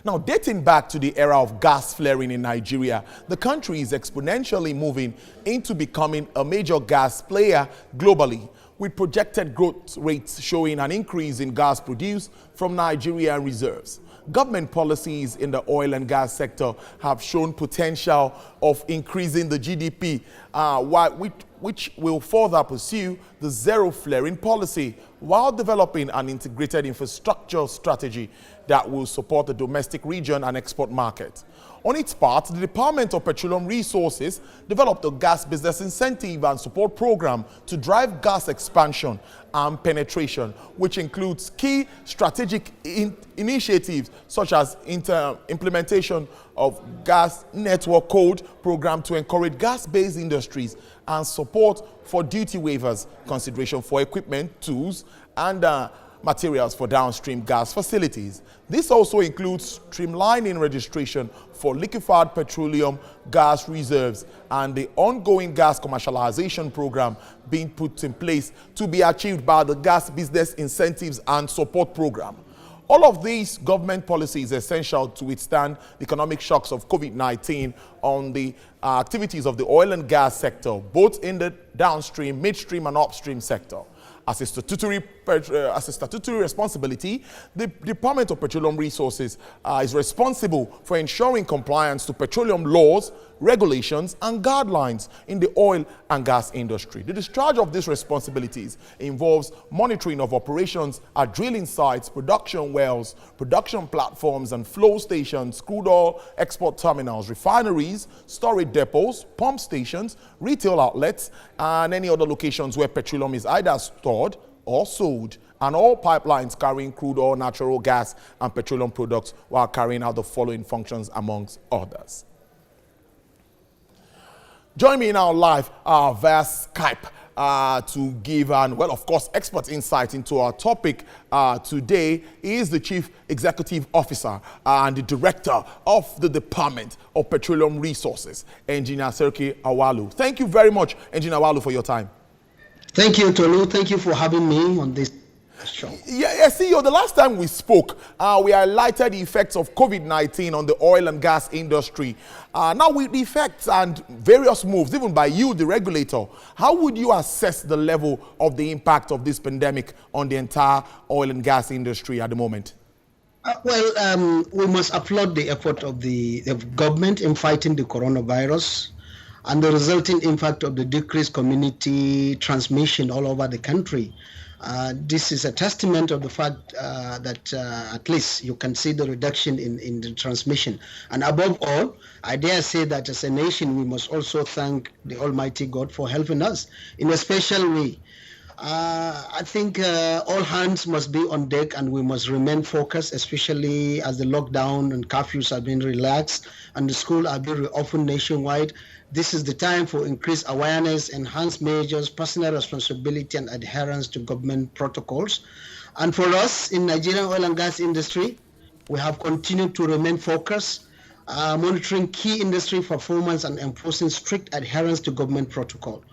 Now, dating back to the era of gas flaring in Nigeria, the country is exponentially moving into becoming a major gas player globally, with projected growth rates showing an increase in gas produced from Nigerian reserves. Government policies in the oil and gas sector have shown potential of increasing the GDP, which will further pursue the zero flaring policy while developing an integrated infrastructure strategy that will support the domestic region and export market. On its part, the Department of Petroleum Resources developed a gas business incentive and support program to drive gas expansion and penetration, which includes key strategic initiatives such as implementation of gas network code program to encourage gas-based industries and support for duty waivers, consideration for equipment, tools, and materials for downstream gas facilities. This also includes streamlining registration for liquefied petroleum gas reserves and the ongoing gas commercialization program being put in place to be achieved by the Gas Business Incentives and Support Program. All of these government policies are essential to withstand the economic shocks of COVID-19 on the activities of the oil and gas sector, both in the downstream, midstream, and upstream sector. As a statutory responsibility, the Department of Petroleum Resources is responsible for ensuring compliance to petroleum laws, regulations, and guidelines in the oil and gas industry. The discharge of these responsibilities involves monitoring of operations at drilling sites, production wells, production platforms and flow stations, crude oil export terminals, refineries, storage depots, pump stations, retail outlets, and any other locations where petroleum is either stored or sold, and all pipelines carrying crude oil, natural gas, and petroleum products while carrying out the following functions amongst others. Join me now live via Skype to give, of course, expert insight into our topic today. He is the Chief Executive Officer and the Director of the Department of Petroleum Resources, Engineer Seriki Awalu. Thank you very much, Engineer Awalu, for your time. Thank you, Tolu. Thank you for having me on this show. Yeah, CEO, the last time we spoke, we highlighted the effects of COVID-19 on the oil and gas industry. Now with the effects and various moves, even by you, the regulator, how would you assess the level of the impact of this pandemic on the entire oil and gas industry at the moment? We must applaud the effort of the government in fighting the coronavirus and the resulting impact of the decreased community transmission all over the country. This is a testament of the fact that at least you can see the reduction in the transmission. And above all, I dare say that as a nation, we must also thank the Almighty God for helping us in a special way. I think all hands must be on deck and we must remain focused, especially as the lockdown and curfews have been relaxed and the schools are being reopened nationwide. This is the time for increased awareness, enhanced measures, personal responsibility, and adherence to government protocols. And for us in Nigerian oil and gas industry, we have continued to remain focused, monitoring key industry performance and enforcing strict adherence to government protocol.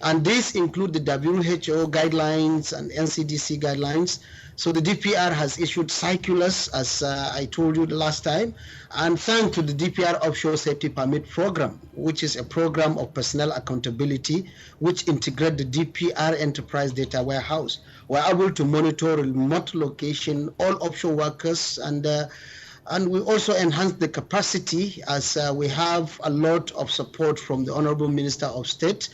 And these include the WHO guidelines and NCDC guidelines. So the DPR has issued circulars, as I told you the last time, and thanks to the DPR Offshore Safety Permit Program, which is a program of personnel accountability, which integrate the DPR Enterprise Data Warehouse. We're able to monitor remote location, all offshore workers, and we also enhance the capacity as we have a lot of support from the Honorable Minister of State,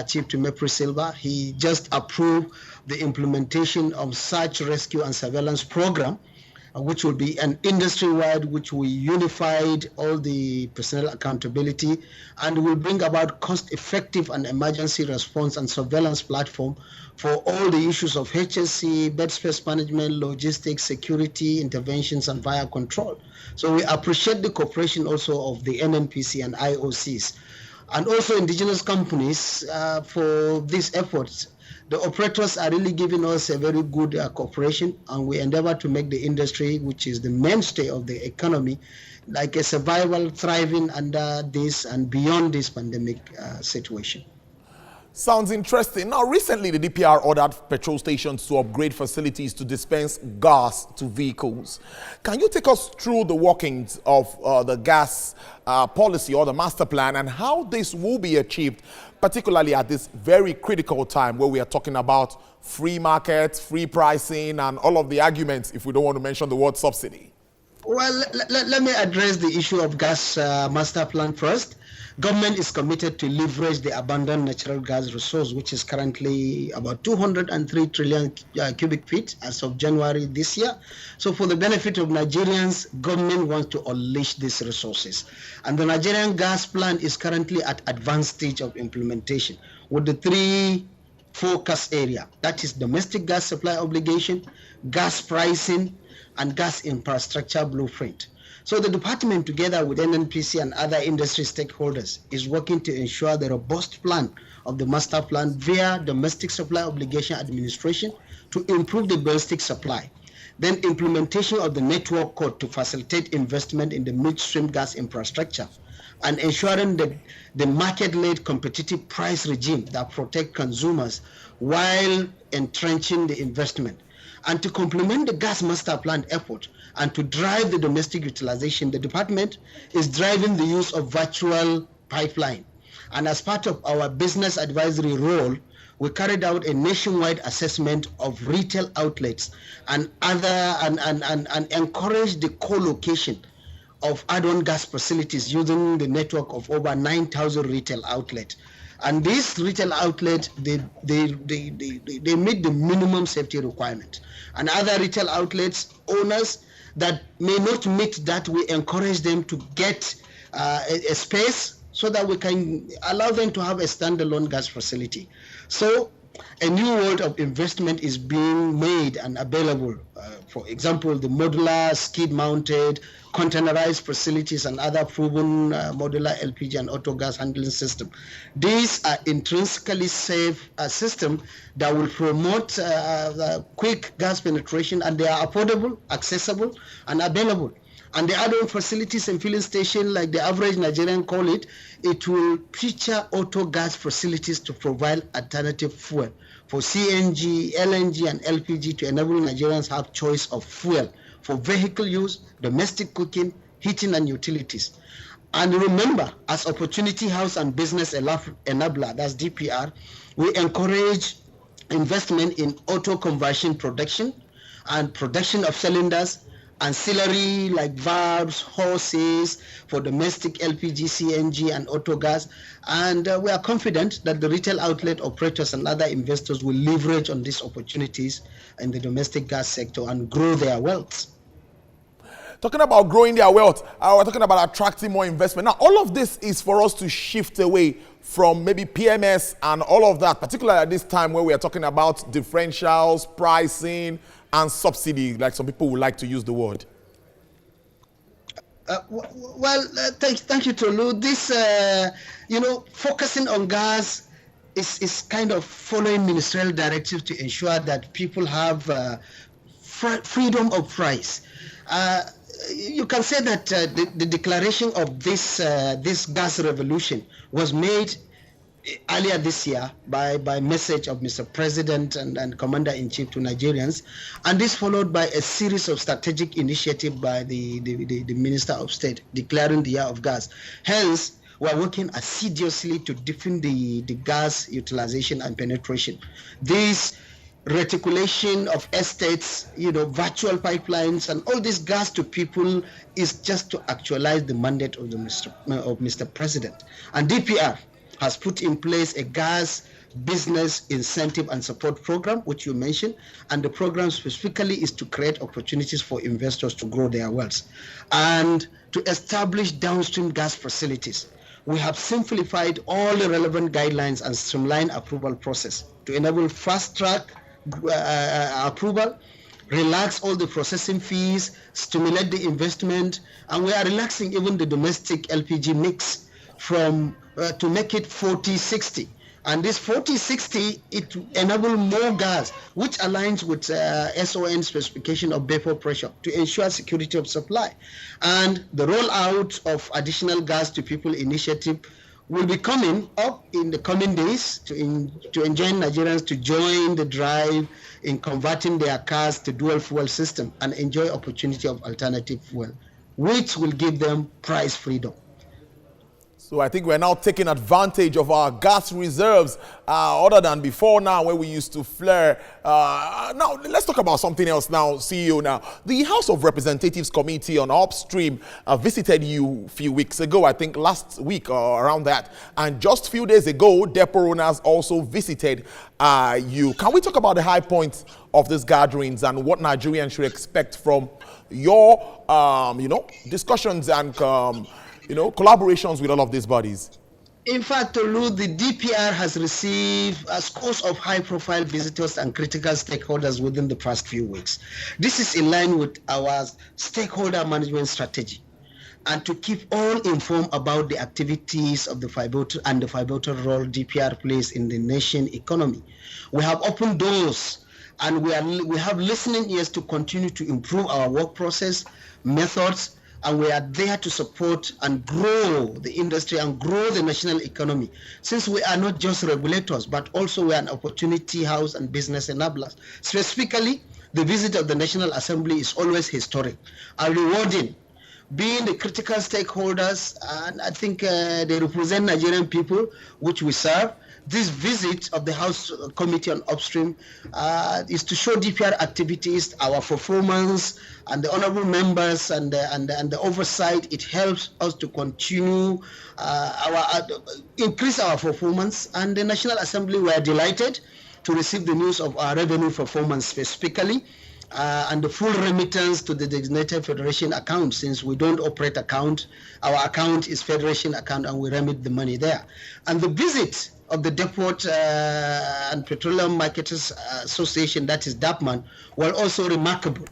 Chief Timothy Silva. He just approved the implementation of search, rescue, and surveillance program, which will be an industry-wide, which we unified all the personnel accountability and will bring about cost-effective and emergency response and surveillance platform for all the issues of HSC, bed space management, logistics, security, interventions, and fire control. So we appreciate the cooperation also of the NNPC and IOCs, and also indigenous companies for these efforts. The operators are really giving us a very good cooperation, and we endeavor to make the industry, which is the mainstay of the economy, like a survival, thriving under this and beyond this pandemic situation. Sounds interesting. Now, recently, the DPR ordered petrol stations to upgrade facilities to dispense gas to vehicles. Can you take us through the workings of the gas policy or the master plan and how this will be achieved, particularly at this very critical time where we are talking about free markets, free pricing, and all of the arguments, if we don't want to mention the word subsidy? Well, let me address the issue of gas master plan first. Government is committed to leverage the abundant natural gas resource, which is currently about 203 trillion cubic feet as of January this year. So for the benefit of Nigerians, government wants to unleash these resources. And the Nigerian gas plan is currently at advanced stage of implementation with the three focus area. That is domestic gas supply obligation, gas pricing, and gas infrastructure blueprint. So the department, together with NNPC and other industry stakeholders, is working to ensure the robust plan of the master plan via domestic supply obligation administration to improve the domestic supply. Then implementation of the network code to facilitate investment in the midstream gas infrastructure and ensuring the market-led competitive price regime that protect consumers while entrenching the investment. And to complement the gas master plan effort and to drive the domestic utilization, the department is driving the use of virtual pipeline. And as part of our business advisory role, we carried out a nationwide assessment of retail outlets and encouraged the co-location of add-on gas facilities using the network of over 9,000 retail outlets. And these retail outlets, they meet the minimum safety requirement. And other retail outlets owners that may not meet that, we encourage them to get a space so that we can allow them to have a standalone gas facility. So a new world of investment is being made and available. For example, the modular, skid-mounted, containerized facilities and other proven modular LPG and auto gas handling system. These are intrinsically safe systems that will promote quick gas penetration, and they are affordable, accessible, and available. And the add-on facilities and filling station, like the average Nigerian call it will feature auto gas facilities to provide alternative fuel for CNG, LNG, and LPG to enable Nigerians have choice of fuel for vehicle use, domestic cooking, heating, and utilities. And remember, as Opportunity House and Business Enabler, that's DPR, we encourage investment in auto conversion production and production of cylinders, ancillary like valves, hoses for domestic LPG, CNG, and auto gas. And we are confident that the retail outlet operators and other investors will leverage on these opportunities in the domestic gas sector and grow their wealth. Talking about growing their wealth, we're talking about attracting more investment. Now, all of this is for us to shift away from maybe PMS and all of that, particularly at this time where we are talking about differentials, pricing, and subsidy, like some people would like to use the word. Thank you, Tolu. This, focusing on gas is kind of following ministerial directives to ensure that people have freedom of price. You can say that the declaration of this gas revolution was made earlier this year by message of Mr. President and Commander-in-Chief to Nigerians, and this followed by a series of strategic initiatives by the Minister of State declaring the year of gas. Hence, we are working assiduously to deepen the gas utilization and penetration. This reticulation of estates, virtual pipelines, and all this gas to people is just to actualize the mandate of Mr. President. And DPR has put in place a gas business incentive and support program, which you mentioned, and the program specifically is to create opportunities for investors to grow their wealth and to establish downstream gas facilities. We have simplified all the relevant guidelines and streamlined approval process to enable fast-track approval, relax all the processing fees, stimulate the investment, and we are relaxing even the domestic LPG mix to make it 40-60. And this 40-60, it enable more gas, which aligns with SON specification of vapor pressure to ensure security of supply. And the rollout of additional gas to people initiative will be coming up in the coming days to enjoin Nigerians to join the drive in converting their cars to dual fuel system and enjoy opportunity of alternative fuel, which will give them price freedom. So I think we're now taking advantage of our gas reserves other than before now where we used to flare. Now, let's talk about something else now, CEO. Now, the House of Representatives Committee on Upstream visited you a few weeks ago, I think last week or around that. And just a few days ago, depot owners also visited you. Can we talk about the high points of these gatherings and what Nigerians should expect from your, discussions and collaborations with all of these bodies? In fact, Tolu, the DPR has received scores of high-profile visitors and critical stakeholders within the past few weeks. This is in line with our stakeholder management strategy and to keep all informed about the activities of the pivotal and the pivotal role DPR plays in the nation economy. We have opened doors and we have listening ears to continue to improve our work process, methods, and we are there to support and grow the industry and grow the national economy. Since we are not just regulators, but also we are an opportunity house and business enablers. Specifically, the visit of the National Assembly is always historic and rewarding. Being the critical stakeholders, and I think they represent Nigerian people, which we serve. This visit of the House Committee on Upstream is to show DPR activities, our performance, and the honorable members and the oversight. It helps us to continue increase our performance. And the National Assembly were delighted to receive the news of our revenue performance specifically. And the full remittance to the designated federation account, since we don't operate account. Our account is federation account and we remit the money there. And the visit of the Depot and Petroleum Marketers Association, that is DAPMAN, were also remarkable.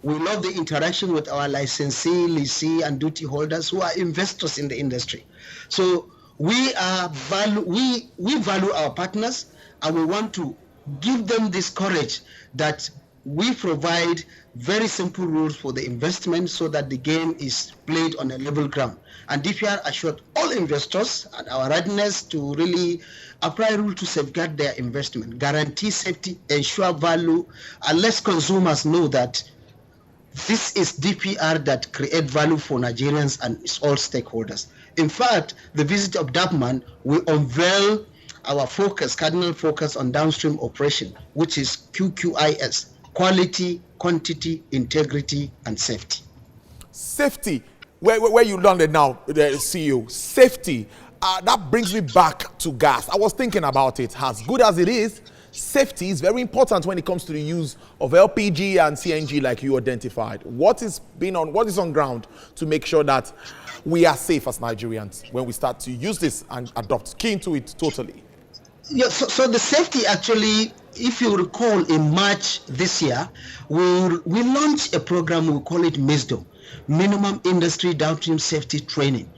We love the interaction with our licensee, lessee, and duty holders who are investors in the industry. So we value our partners and we want to give them this courage that we provide very simple rules for the investment so that the game is played on a level ground. And DPR assured all investors and our readiness to really apply rules to safeguard their investment, guarantee safety, ensure value, and let consumers know that this is DPR that create value for Nigerians and its all stakeholders. In fact, the visit of DAPMAN will unveil our focus, cardinal focus on downstream operation, which is QQIS. Quality, quantity, integrity, and safety. Safety, where you landed now, the CEO, safety, that brings me back to gas. I was thinking about it. As good as it is, safety is very important when it comes to the use of LPG and CNG like you identified. What is on ground to make sure that we are safe as Nigerians when we start to use this and adopt? Key into it totally. Yeah, so the safety actually, if you recall, in March this year, we launched a program, we call it MISDO, Minimum Industry Downstream Safety Training.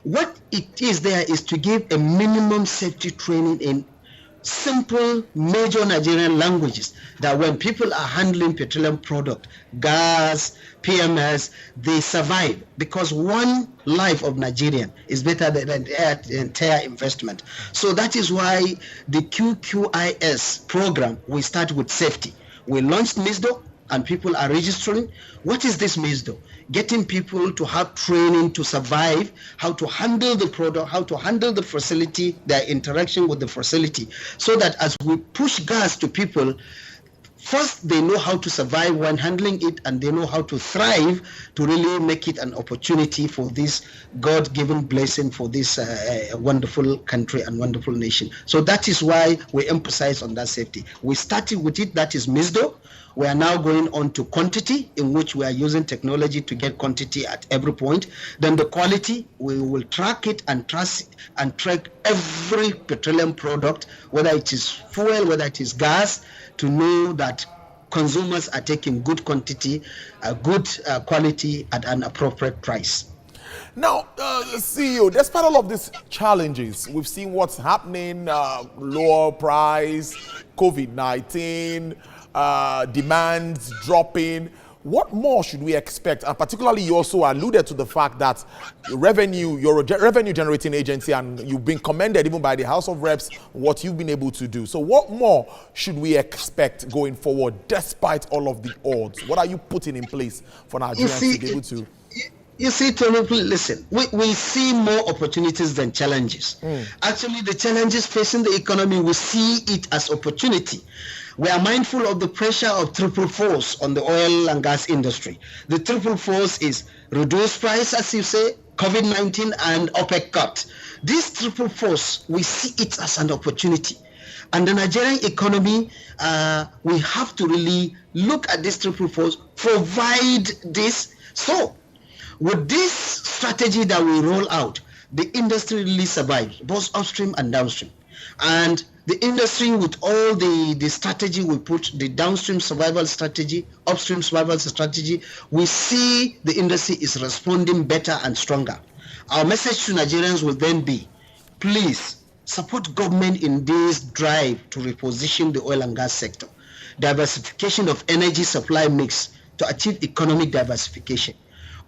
What it is there is to give a minimum safety training in simple major Nigerian languages, that when people are handling petroleum product, gas, PMS, they survive, because one life of Nigerian is better than the entire investment. So that is why the QQIS program, we start with safety. We launched MISDO and people are registering. What is this MISDO? Getting people to have training to survive, how to handle the product, how to handle the facility, their interaction with the facility, so that as we push gas to people, first they know how to survive when handling it, and they know how to thrive to really make it an opportunity for this God-given blessing for this wonderful country and wonderful nation. So that is why we emphasize on that safety. We started with it, that is MISDO. We are now going on to quantity, in which we are using technology to get quantity at every point. Then the quality, we will track it and track every petroleum product, whether it is fuel, whether it is gas, to know that consumers are taking good quantity, good quality at an appropriate price. Now, CEO, despite all of these challenges, we've seen what's happening, lower price, COVID-19, demands dropping. What more should we expect? And particularly, you also alluded to the fact that revenue, you're a revenue generating agency, and you've been commended even by the House of Reps what you've been able to do. So what more should we expect going forward, despite all of the odds? What are you putting in place for Nigerians to be able to? You see, Tony, listen, we see more opportunities than challenges. Actually, the challenges facing the economy, we see it as opportunity. We are mindful of the pressure of triple force on the oil and gas industry. The triple force is reduced price, as you say, COVID-19 and OPEC cut. This triple force, we see it as an opportunity. And the Nigerian economy, we have to really look at this triple force, provide this. So, with this strategy that we roll out, the industry really survives, both upstream and downstream. And the industry, with all the strategy we put, the downstream survival strategy, upstream survival strategy, we see the industry is responding better and stronger. Our message to Nigerians will then be, please support government in this drive to reposition the oil and gas sector. Diversification of energy supply mix to achieve economic diversification.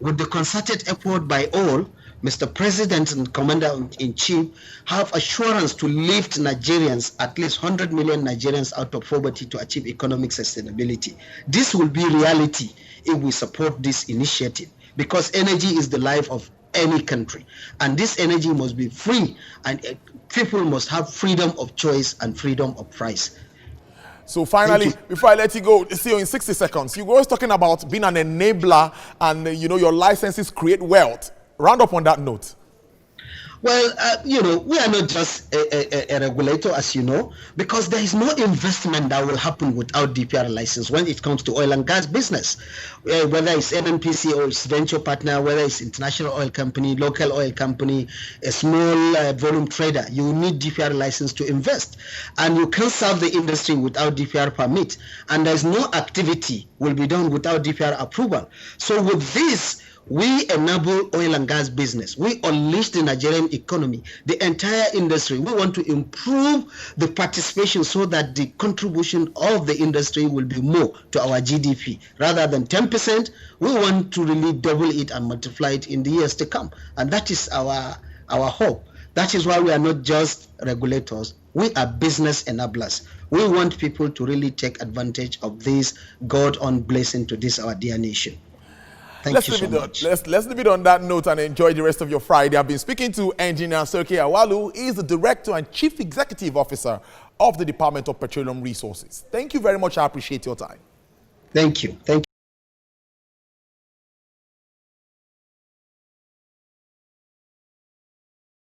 With the concerted effort by all, Mr. President and Commander-in-Chief have assurance to lift Nigerians, at least 100 million Nigerians, out of poverty to achieve economic sustainability. This will be reality if we support this initiative, because energy is the life of any country, and this energy must be free, and people must have freedom of choice and freedom of price. So finally, before I let you go, see you in 60 seconds. You were always talking about being an enabler and, your licenses create wealth. Round up on that note. Well, we are not just a regulator, as you know, because there is no investment that will happen without DPR license when it comes to oil and gas business. Whether it's NNPC or its venture partner, whether it's international oil company, local oil company, a small volume trader, you need DPR license to invest. And you can't serve the industry without DPR permit. And there's no activity will be done without DPR approval. So with this, we enable oil and gas business. We unleash the Nigerian economy, the entire industry. We want to improve the participation so that the contribution of the industry will be more to our GDP. Rather than 10%, we want to really double it and multiply it in the years to come. And that is our hope. That is why we are not just regulators. We are business enablers. We want people to really take advantage of this God-owned blessing to this, our dear nation. Thank you so much. Let's leave it on that note and enjoy the rest of your Friday. I've been speaking to Engineer Serki Awalu. He is the Director and Chief Executive Officer of the Department of Petroleum Resources. Thank you very much. I appreciate your time. Thank you.